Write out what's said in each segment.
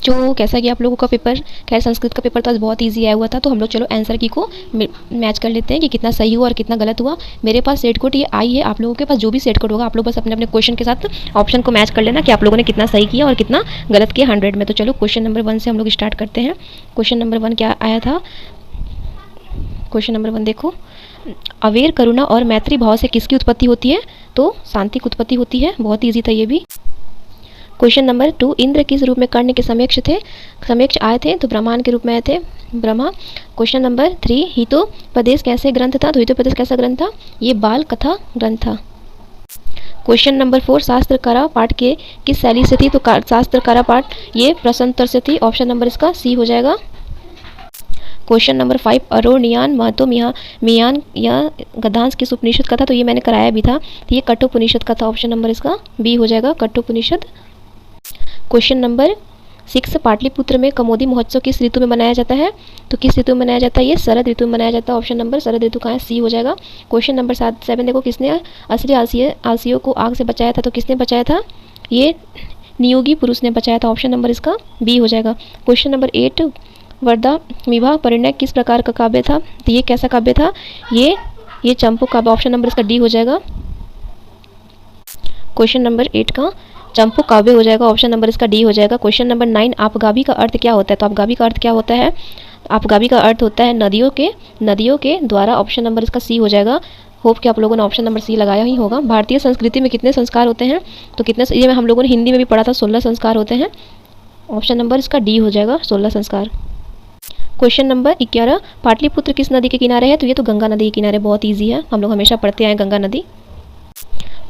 बच्चों, कैसा गया आप लोगों का पेपर? खैर संस्कृत का पेपर तो आज बहुत इजी आया हुआ था, तो हम लोग चलो आंसर की को मैच कर लेते हैं कि कितना सही हुआ और कितना गलत हुआ। मेरे पास सेट कोड ये आई है, आप लोगों के पास जो भी सेट कोड होगा आप लोग बस अपने अपने क्वेश्चन के साथ ऑप्शन को मैच कर लेना कि आप लोगों ने कितना सही किया और कितना गलत किया 100 में। तो चलो क्वेश्चन नंबर 1 से हम लोग स्टार्ट करते हैं। क्वेश्चन नंबर 1 क्या आया था? क्वेश्चन नंबर 1 देखो, अवेर, करुणा और मैत्री भाव से किसकी उत्पत्ति होती है? तो शांति की उत्पत्ति होती है। बहुत ईजी था ये भी। क्वेश्चन नंबर 2, इंद्र किस रूप में कर्ण के समक्ष थे? समक्ष आए थे तो ब्रह्मांड के रूप में आए थे, ब्रह्मा। क्वेश्चन नंबर 3, हितोपदेश कैसे ग्रंथ था? तो हितोपदेश कैसा ग्रंथ था? ये बाल कथा ग्रंथ था। क्वेश्चन नंबर 4, शास्त्रकारा पाठ के किस शैली से थी? तो शास्त्रकारा पाठ ये प्रश्नोत्तर से थी। ऑप्शन नंबर इसका सी हो जाएगा। क्वेश्चन नंबर 5, अरोनियान महतो मियान या गद्यांश किस उपनिषद का था? तो ये मैंने कराया भी था, तो ये कठोपनिषद का था। ऑप्शन नंबर इसका बी हो जाएगा, कठोपनिषद। क्वेश्चन नंबर 6, पाटलिपुत्र में कमोदी महोत्सव किस ऋतु में मनाया जाता है? तो किस ऋतु में मनाया जाता है? ये शरद ऋतु में मनाया जाता है। ऑप्शन नंबर शरद ऋतु का है, सी हो जाएगा। क्वेश्चन नंबर 7 देखो, किसने असली आलसियों को आग से बचाया था? तो किसने बचाया था? ये नियोगी पुरुष ने बचाया था। ऑप्शन नंबर इसका बी हो जाएगा। क्वेश्चन नंबर 8, वर्धा विवाह परिणय किस प्रकार का काव्य था? तो ये कैसा काव्य था? ये चंपू काव्य। ऑप्शन नंबर इसका डी हो जाएगा। क्वेश्चन नंबर 8 का चंपू काव्य हो जाएगा। ऑप्शन नंबर इसका डी हो जाएगा। क्वेश्चन नंबर 9, आपगाबी का अर्थ क्या होता है? तो आपगाबी का अर्थ क्या होता है? आपगाबी का अर्थ होता है नदियों के द्वारा। ऑप्शन नंबर इसका सी हो जाएगा। होप कि आप लोगों ने ऑप्शन नंबर सी लगाया ही होगा। भारतीय संस्कृति में कितने संस्कार होते हैं? तो कितने, ये हम लोगों ने हिंदी में भी पढ़ा था, 16 संस्कार होते हैं। ऑप्शन नंबर इसका डी हो जाएगा, 16 संस्कार। क्वेश्चन नंबर 11, पाटलिपुत्र किस नदी के किनारे है? तो ये तो गंगा नदी के किनारे, बहुत ईजी है, हम लोग हमेशा पढ़ते आए गंगा नदी।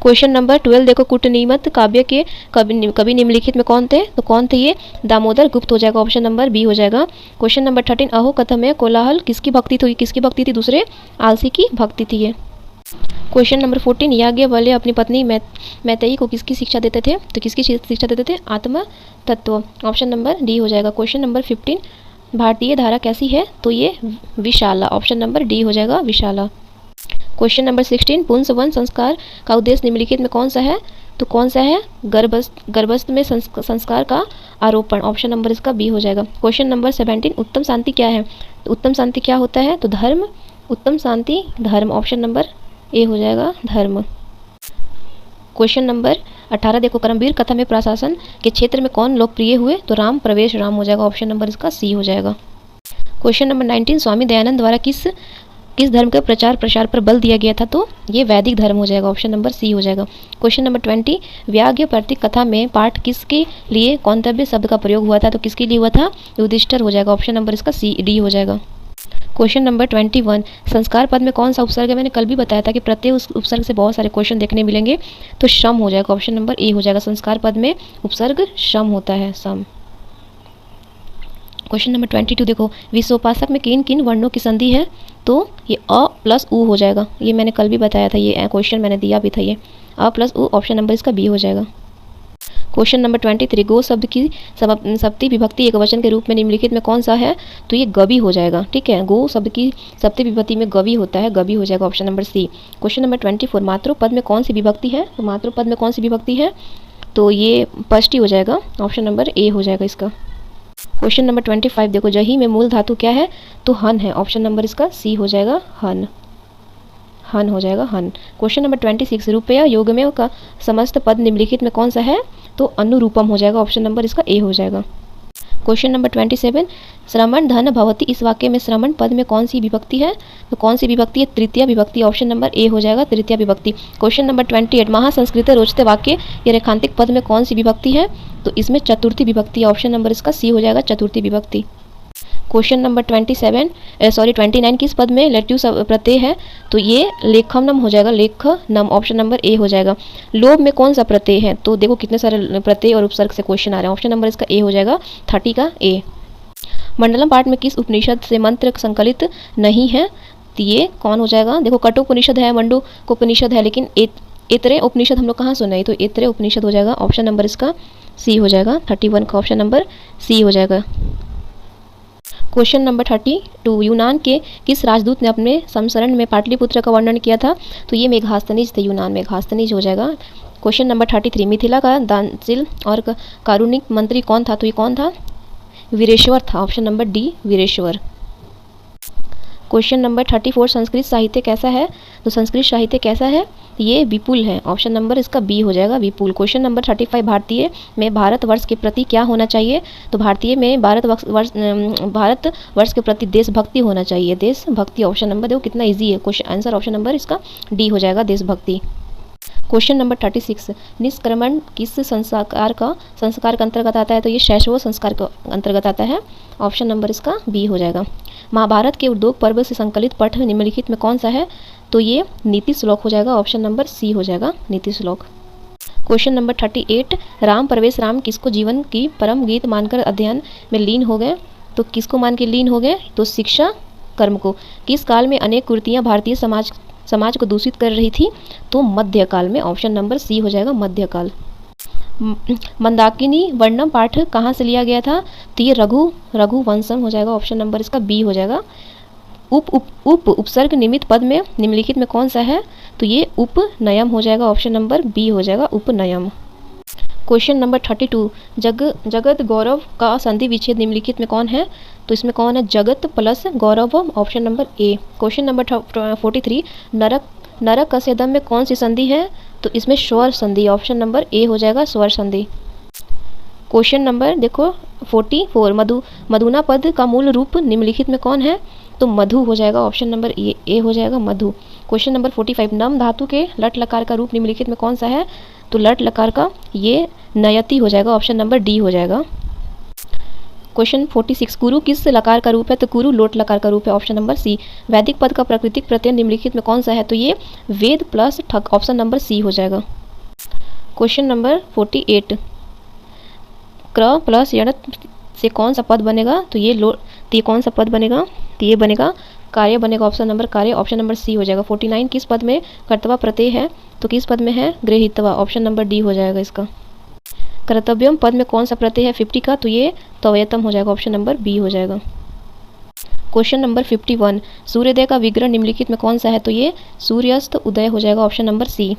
क्वेश्चन नंबर 12 देखो, कूटनीमत काव्य के कवि निम्नलिखित में कौन थे? तो कौन थे ये? दामोदर गुप्त हो जाएगा। ऑप्शन नंबर बी हो जाएगा। क्वेश्चन नंबर 13, अहो कथम में कोलाहल किसकी भक्ति थी? किसकी भक्ति थी? दूसरे आलसी की भक्ति थी ये। क्वेश्चन नंबर 14, याज्ञवल्क्य अपनी पत्नी मैत्रेयी को किसकी शिक्षा देते थे? तो किसकी शिक्षा देते थे? आत्म तत्व। ऑप्शन नंबर डी हो जाएगा। क्वेश्चन नंबर 15, भारतीय धारा कैसी है? तो ये विशाला। ऑप्शन नंबर डी हो जाएगा, विशाला। क्वेश्चन नंबर 16, पुंसवन संस्कार का उद्देश्य निम्नलिखित में कौन सा है? तो कौन सा है? गर्भस्थ में संस्कार का आरोपण। ऑप्शन नंबर इसका बी हो जाएगा। क्वेश्चन नंबर 17, उत्तम शांति क्या है? तो उत्तम शांति क्या होता है? तो धर्म, उत्तम शांति धर्म। ऑप्शन नंबर ए हो जाएगा, धर्म। क्वेश्चन नंबर 18 देखो, कर्मवीर कथा में प्रशासन के क्षेत्र में कौन लोकप्रिय हुए? तो राम प्रवेश राम हो जाएगा। ऑप्शन नंबर इसका सी हो जाएगा। क्वेश्चन नंबर 19, स्वामी दयानंद द्वारा किस धर्म के प्रचार प्रसार पर बल दिया गया था? तो ये वैदिक धर्म हो जाएगा। ऑप्शन नंबर सी हो जाएगा। क्वेश्चन नंबर 20, व्याज्ञप्रतिक कथा में पाठ किसके लिए कौंतव्य शब्द का प्रयोग हुआ था? तो किसके लिए हुआ था? युधिष्ठिर हो जाएगा। ऑप्शन नंबर इसका सी डी हो जाएगा। क्वेश्चन नंबर 21, संस्कार पद में कौन सा उपसर्ग है? मैंने कल भी बताया था कि प्रत्येक उस उपसर्ग से बहुत सारे क्वेश्चन देखने मिलेंगे, तो श्रम हो जाएगा। ऑप्शन नंबर ए हो जाएगा। संस्कार पद में उपसर्ग श्रम होता है, श्रम। क्वेश्चन नंबर 22 देखो, विश्वोपासक में किन किन वर्णों की संधि है? तो ये अ प्लस उ हो जाएगा। ये मैंने कल भी बताया था, ये क्वेश्चन मैंने दिया भी था, ये अ प्लस उ। ऑप्शन नंबर इसका बी हो जाएगा। क्वेश्चन नंबर 23, गो शब्द की सप्तमी विभक्ति एक वचन के रूप में निम्नलिखित में कौन सा है? तो ये गवि हो जाएगा। ठीक है, गो शब्द की सप्तमी विभक्ति में गवि होता है, गवि हो जाएगा। Option number C. Question number 24, मातृपद में कौन सी विभक्ति है? तो मातृपद में कौन सी विभक्ति है? तो ये षष्ठी हो जाएगा। ऑप्शन नंबर ए हो जाएगा इसका। क्वेश्चन नंबर 25 देखो, जही में मूल धातु क्या है? तो हन है। ऑप्शन नंबर इसका सी हो जाएगा, हन, हन हो जाएगा, हन। क्वेश्चन नंबर 26, रुपया योगमेव का समस्त पद निम्नलिखित में कौन सा है? तो अनुरूपम हो जाएगा। ऑप्शन नंबर इसका ए हो जाएगा। क्वेश्चन नंबर 27, श्रमण धन भवति, इस वाक्य में श्रमण पद में कौन सी विभक्ति है? तो कौन सी विभक्ति है? तृतीय विभक्ति। ऑप्शन नंबर ए हो जाएगा, तृतीय विभक्ति। क्वेश्चन नंबर 28, महासंस्कृत रोचते वाक्य या रेखांतिक पद में कौन सी विभक्ति है? तो इसमें चतुर्थी विभक्ति। ऑप्शन नंबर इसका सी हो जाएगा, चतुर्थी विभक्ति। क्वेश्चन नंबर 29 किस पद में लेट्यू प्रत्यय है? तो ये लेखनम हो जाएगा, लेखनम। ऑप्शन नंबर ए हो जाएगा। लोभ में कौन सा प्रत्यय है? तो देखो कितने सारे प्रत्यय और उपसर्ग से क्वेश्चन आ रहे हैं। ऑप्शन नंबर इसका ए हो जाएगा, 30 का ए। मंडलम पाठ में किस उपनिषद से मंत्र संकलित नहीं है? तो ये कौन हो जाएगा? देखो कठोपनिषद है, मंडूकोपनिषद है, लेकिन ऐतरेय उपनिषद हम लोग कहाँ सुना है? तो ऐतरेय उपनिषद हो जाएगा। ऑप्शन नंबर इसका सी हो जाएगा, 31 का ऑप्शन नंबर सी हो जाएगा। क्वेश्चन नंबर 32, यूनान के किस राजदूत ने अपने संसरण में पाटलिपुत्र का वर्णन किया था? तो ये मेघास्तनीज थे, यूनान मेघास्तनीज हो जाएगा। क्वेश्चन नंबर 33, मिथिला का दानशील और कारुणिक मंत्री कौन था? तो ये कौन था? वीरेश्वर था, option number D Veereshwar. Question number 34 Sanskrit साहित्य कैसा है? तो संस्कृत साहित्य कैसा है? ये विपुल है, ऑप्शन नंबर इसका बी हो जाएगा विपुल। क्वेश्चन नंबर 35 भारतीय में भारतवर्ष के प्रति क्या होना चाहिए? तो भारतीय में भारतवर्ष के प्रति देशभक्ति होना चाहिए, देशभक्ति। ऑप्शन नंबर देखो कितना इजी है क्वेश्चन, आंसर ऑप्शन नंबर इसका डी हो जाएगा देशभक्ति। क्वेश्चन नंबर 36 निष्क्रमण किस संस्कार का अंतर्गत आता है? तो ये शैशव संस्कार का अंतर्गत आता है, ऑप्शन नंबर इसका बी हो जाएगा। महाभारत के उद्योग पर्व से संकलित पठ निम्नलिखित में कौन सा है? तो ये नीति श्लोक हो जाएगा, ऑप्शन नंबर सी हो जाएगा नीति श्लोक। क्वेश्चन नंबर 38 राम प्रवेश राम किसको जीवन की परम गीत मानकर अध्ययन में लीन हो गए? तो किसको मान के लीन हो गए? तो शिक्षा कर्म को। किस काल में अनेक कुरीतियाँ भारतीय समाज को दूषित कर रही थी? तो मध्यकाल में, ऑप्शन नंबर सी हो जाएगा मध्यकाल। मंदाकिनी वर्णम पाठ कहाँ से लिया गया था? तो ये रघुवंशम हो जाएगा, ऑप्शन नंबर इसका बी हो जाएगा। उपसर्ग निमित्त पद में निम्नलिखित में कौन सा है? तो ये उपनयम हो जाएगा, ऑप्शन नंबर बी हो जाएगा उपनयम। क्वेश्चन नंबर 32 जगत गौरव का संधि विच्छेद निम्नलिखित में कौन है? तो इसमें कौन है? जगत plus Gaurav, option number A. Question number 43 नरक कस्यदम में कौन सी संधि है? तो इसमें स्वर संधि, ऑप्शन नंबर ए हो जाएगा स्वर संधि। क्वेश्चन नंबर देखो 44 मधुना पद का मूल रूप निम्नलिखित में कौन है? तो मधु हो जाएगा, ऑप्शन नंबर ए हो जाएगा मधु। क्वेश्चन नंबर 45 नम धातु के लट लकार का रूप निम्नलिखित में कौन सा है? तो लट लकार का ये नयति हो जाएगा, ऑप्शन नंबर डी हो जाएगा। क्वेश्चन 46 कुरु किस लकार का रूप है? तो कुरु लोट लकार का रूप है, ऑप्शन नंबर सी। वैदिक पद का प्राकृतिक प्रत्यय निम्नलिखित में कौन सा है? तो ये वेद प्लस ठक, ऑप्शन नंबर सी हो जाएगा। क्वेश्चन नंबर 48 क्र प्लस यण से कौन सा पद बनेगा? तो ये कौन सा पद बनेगा? तो ये बनेगा कार्य बनेगा, ऑप्शन नंबर कार्य, ऑप्शन नंबर सी हो जाएगा। 49 किस पद में कर्तव्य प्रत्यय है? तो किस पद में है? गृहीतवा, ऑप्शन नंबर डी हो जाएगा इसका। कर्तव्यम पद में कौन सा प्रत्यय है 50 का? तो ये तवयतम हो जाएगा, ऑप्शन नंबर बी हो जाएगा। क्वेश्चन नंबर 51 सूर्योदय का विग्रह निम्नलिखित में कौन सा है? तो ये सूर्यास्त उदय हो जाएगा, ऑप्शन नंबर सी।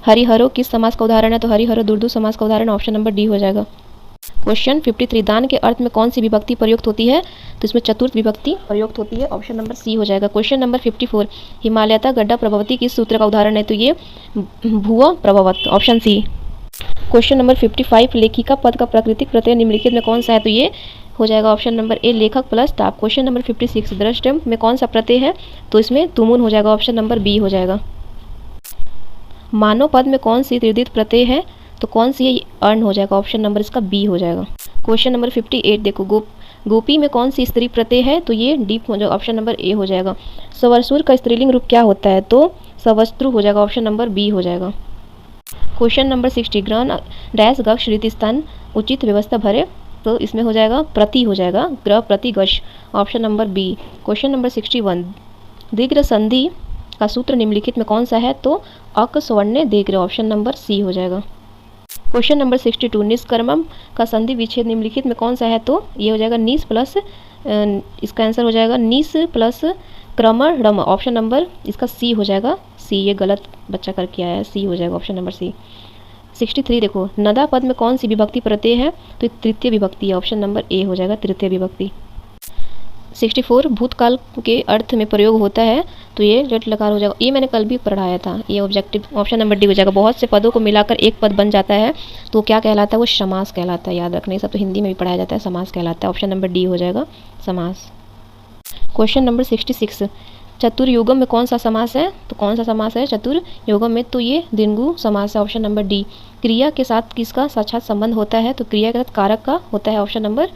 हरिहरो किस समास का उदाहरण है? तो हरिहरो दुर्दु समास का उदाहरण, ऑप्शन नंबर डी हो जाएगा। क्वेश्चन 53 दान के अर्थ में कौन सी विभक्ति प्रयुक्त होती है? तो इसमें चतुर्थ विभक्ति प्रयुक्त होती है, ऑप्शन नंबर सी हो जाएगा। क्वेश्चन नंबर 54 हिमालयता गड्ढा प्रभवती किस सूत्र का उदाहरण है? तो ये भुव प्रभवत, ऑप्शन सी। क्वेश्चन नंबर 55 लेखिका पद का प्राकृतिक प्रत्यय निम्नलिखित में कौन सा है? तो ये हो जाएगा ऑप्शन नंबर ए लेखक प्लस ताप। क्वेश्चन नंबर 56 द्रष्टम में कौन सा प्रत्यय है? तो इसमें तुमुन हो जाएगा, ऑप्शन नंबर बी हो जाएगा। मानव पद में कौन सी तृतीय प्रत्यय है? तो कौन सी है? अर्ण हो जाएगा, ऑप्शन नंबर इसका बी हो जाएगा। क्वेश्चन नंबर 58 देखो गोपी में कौन सी स्त्री प्रत्यय है? तो ये डीप हो जाएगा, ऑप्शन नंबर ए हो जाएगा। सवरसुर का स्त्रीलिंग रूप क्या होता है? तो सवस्त्रु हो जाएगा, ऑप्शन नंबर बी हो जाएगा। क्वेश्चन नंबर 60 ग्रहण डैश गक्ष रीतिस्थान उचित व्यवस्था भरे, तो इसमें हो जाएगा प्रति हो जाएगा, ग्रह प्रति गश, option number B. Question number 61 दीर्घ संधि का सूत्र निम्नलिखित में कौन सा है? तो अक स्वर्ण दीर्घ, ऑप्शन नंबर सी हो जाएगा। क्वेश्चन नंबर 62 निष्कर्मम का संधि विच्छेद निम्नलिखित में कौन सा है? तो ये हो जाएगा निस प्लस, इसका आंसर हो जाएगा निस प्लस क्रमणम, ऑप्शन नंबर इसका सी हो जाएगा सी। ये गलत बच्चा करके आया है, सी हो जाएगा ऑप्शन नंबर सी। 63 देखो नदा पद में कौन सी विभक्ति प्रत्यय है? तो तृतीय विभक्ति है, ऑप्शन नंबर ए हो जाएगा तृतीय विभक्ति। 64 भूतकाल के अर्थ में प्रयोग होता है, तो ये लट लकार हो जाएगा, ये मैंने कल भी पढ़ाया था, ये ऑब्जेक्टिव, ऑप्शन नंबर डी हो जाएगा। बहुत से पदों को मिलाकर एक पद बन जाता है तो क्या कहलाता है? वो समास कहलाता है, याद रखना, ये सब तो हिंदी में भी पढ़ाया जाता है, समास कहलाता है, ऑप्शन नंबर डी हो जाएगा समास। क्वेश्चन नंबर 66 चतुर्युगम में कौन सा समास है? तो कौन सा समास है चतुर्युगम में? तो ये द्विगु समास है, ऑप्शन नंबर डी। क्रिया के साथ किसका साक्षात संबंध होता है? तो क्रिया के साथ कारक का होता है, ऑप्शन नंबर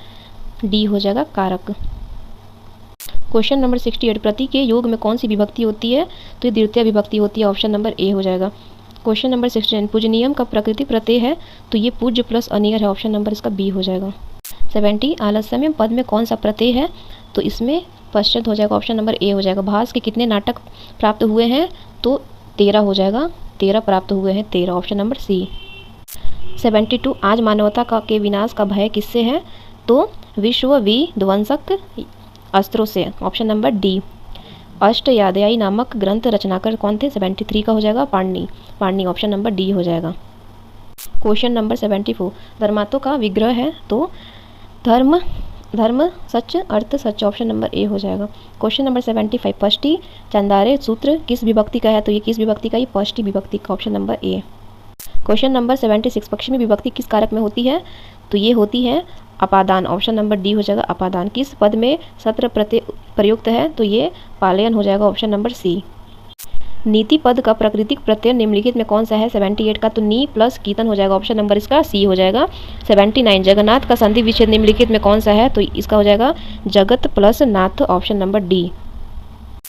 डी हो जाएगा कारक। क्वेश्चन नंबर 68 प्रति के योग में कौन सी विभक्ति होती है? तो ये द्वितीय विभक्ति होती है, ऑप्शन नंबर ए हो जाएगा। क्वेश्चन नंबर 69 पूजनीयम का प्रकृति प्रत्यय है, तो ये पूज्य प्लस अनियर है, ऑप्शन नंबर इसका बी हो जाएगा। 70 आलस्यम पद में कौन सा प्रत्यय है? तो इसमें पश्चात हो जाएगा, ऑप्शन नंबर ए हो जाएगा। भास के कितने नाटक प्राप्त हुए हैं? तो 13 हो जाएगा, 13 प्राप्त हुए हैं, 13, ऑप्शन नंबर सी। 72 आज मानवता का के विनाश का भय किससे है? तो विश्व विध्वंसक अस्त्रों से, ऑप्शन नंबर डी। अष्टयाध्यायी नामक ग्रंथ रचनाकार कौन थे? 73 का हो जाएगा पाणिनि, ऑप्शन नंबर डी हो जाएगा। क्वेश्चन नंबर 74 धर्मात्मों का विग्रह है, तो धर्म धर्म सच, अर्थ सच, ऑप्शन नंबर ए हो जाएगा। क्वेश्चन नंबर 75, पष्टी चंदारे सूत्र किस विभक्ति का है, तो ये किस विभक्ति का, ये पष्टी विभक्ति का, option number A. Question number 76, पश्चिमी विभक्ति किस कारक में होती है, तो ये होती है अपादान, ऑप्शन नंबर डी हो जाएगा अपादान। किस पद में सत्र प्रत्यय प्रयुक्त है, तो ये पालयन हो जाएगा, ऑप्शन नंबर सी। नीति पद का प्राकृतिक प्रत्यय निम्नलिखित में कौन सा है, 78 का, तो नी प्लस कीतन हो जाएगा, ऑप्शन नंबर इसका सी हो जाएगा। 79, जगन्नाथ का संधि विच्छेद निम्नलिखित में कौन सा है, तो इसका हो जाएगा जगत प्लस नाथ, option number D.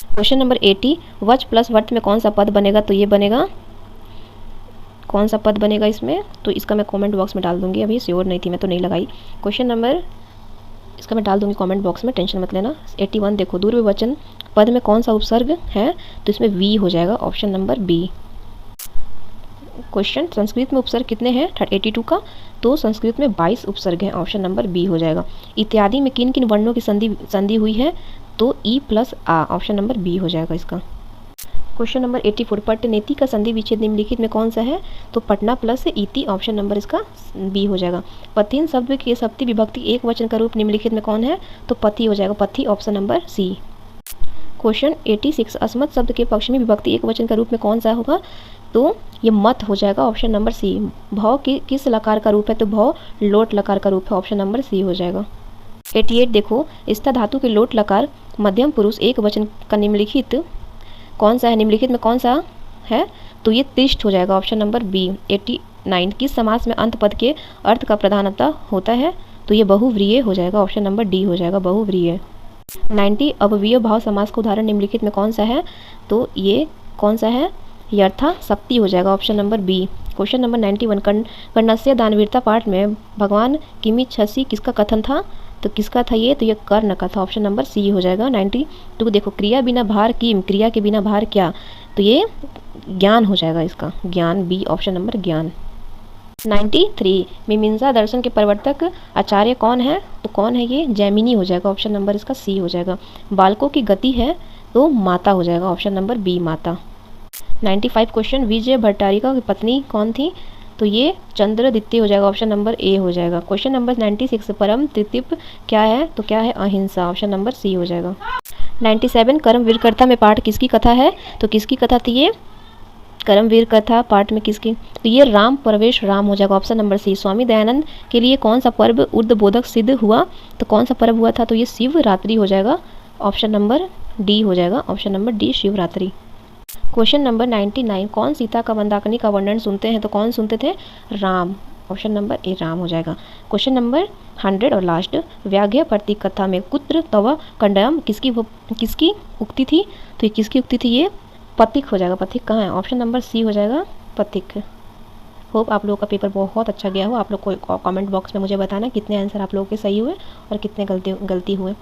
Question number 80, वच प्लस वर्त में कौन सा पद बनेगा, तो ये बनेगा, कौन सा पद बनेगा इसमें, तो इसका मैं कमेंट बॉक्स में डाल दूंगी, अभी श्योर नहीं थी मैं तो नहीं लगाई। क्वेश्चन नंबर इसका मैं डाल दूंगी कमेंट बॉक्स में, टेंशन मत लेना। 81 देखो, दूरविवचन पद में कौन सा उपसर्ग है, तो इसमें वी हो जाएगा, option number B. Question, Sanskrit में उपसर्ग कितने हैं, 82 का, तो संस्कृत में 22 उपसर्ग हैं, ऑप्शन नंबर बी हो जाएगा। इत्यादि में किन किन वर्णों की संधि हुई है, तो ई प्लस आ, ऑप्शन नंबर बी हो जाएगा इसका। क्वेश्चन नंबर 84, पट्टनेति का संधि विच्छेद निम्नलिखित में कौन सा है, तो पटना प्लस इति, ऑप्शन नंबर इसका बी हो जाएगा। पथिन शब्द की सप्ती विभक्ति एक वचन का रूप निम्नलिखित में कौन है, तो पति हो जाएगा, पथि, ऑप्शन नंबर सी। क्वेश्चन 86, अस्मत् शब्द के पश्चिमी विभक्ति एक वचन का रूप में कौन सा होगा, तो ये मत हो जाएगा, ऑप्शन नंबर सी। भौ किस लकार का रूप है, तो भौ लोट लकार का रूप है, ऑप्शन नंबर सी हो जाएगा। 88 देखो, स्था धातु के लोट लकार मध्यम पुरुष एक वचन का निम्नलिखित कौन सा है, निम्नलिखित में कौन सा है, तो ये तिष्ठ हो जाएगा, ऑप्शन नंबर बी। 89, किस समास में अंत पद के अर्थ का प्रधानता होता है, तो ये बहुव्रीहि हो जाएगा, ऑप्शन नंबर डी हो जाएगा, बहुव्रीहि। 90, अव्ययीय भाव समास का उदाहरण निम्नलिखित में कौन सा है, तो ये कौन सा है, यथा शक्ति हो जाएगा, option number B. Question number 91, कर्णस्य दानवीरता पाठ में भगवान किमिच्छसि किसका कथन था, तो किसका था ये, तो ये कर्ण का था, ऑप्शन नंबर सी हो जाएगा। 92 देखो, क्रिया बिना भार किम, क्रिया के बिना भार क्या, तो ये ज्ञान हो जाएगा इसका, ज्ञान, बी, ऑप्शन नंबर ज्ञान। 93, मीमांसा दर्शन के प्रवर्तक आचार्य कौन है, तो कौन है ये, जैमिनी हो जाएगा, ऑप्शन नंबर इसका सी हो जाएगा। बालकों की गति है, तो माता हो जाएगा, ऑप्शन नंबर बी, माता। 95 क्वेश्चन, विजय भट्टारिका की पत्नी कौन थी, तो ये चंद्रदित्य हो जाएगा, ऑप्शन नंबर ए हो जाएगा। क्वेश्चन नंबर 96, परम तृतीय क्या है, तो क्या है, अहिंसा, ऑप्शन नंबर सी हो जाएगा। 97, कर्मवीरकर्ता में पाठ किसकी कथा है, तो किसकी कथा थी ये, कर्मवीर कथा पाठ में किसकी, तो ये राम प्रवेश राम हो जाएगा, ऑप्शन नंबर सी। स्वामी दयानंद के लिए कौन सा पर्व उद्बोधक सिद्ध हुआ, तो कौन सा पर्व हुआ था, तो ये शिवरात्रि हो जाएगा, ऑप्शन नंबर डी हो जाएगा, option number D, Shivratri. Question number 99, कौन सीता का मंदाकिनी का वर्णन सुनते हैं, तो कौन सुनते थे, Ram, option number A, Ram हो जाएगा। क्वेश्चन नंबर 100 और लास्ट, व्याघ्र प्रतीक कथा में कुत्र तव कंडयम किसकी उक्ति थी, तो ये किसकी उक्ति थी, ये पथिक हो जाएगा, पथिक कहाँ है, ऑप्शन नंबर सी हो जाएगा, पथिक। होप आप लोगों का पेपर बहुत अच्छा गया हो। आप लोग को कमेंट बॉक्स में मुझे बताना कितने आंसर आप लोगों के सही हुए और कितने गलती हुए।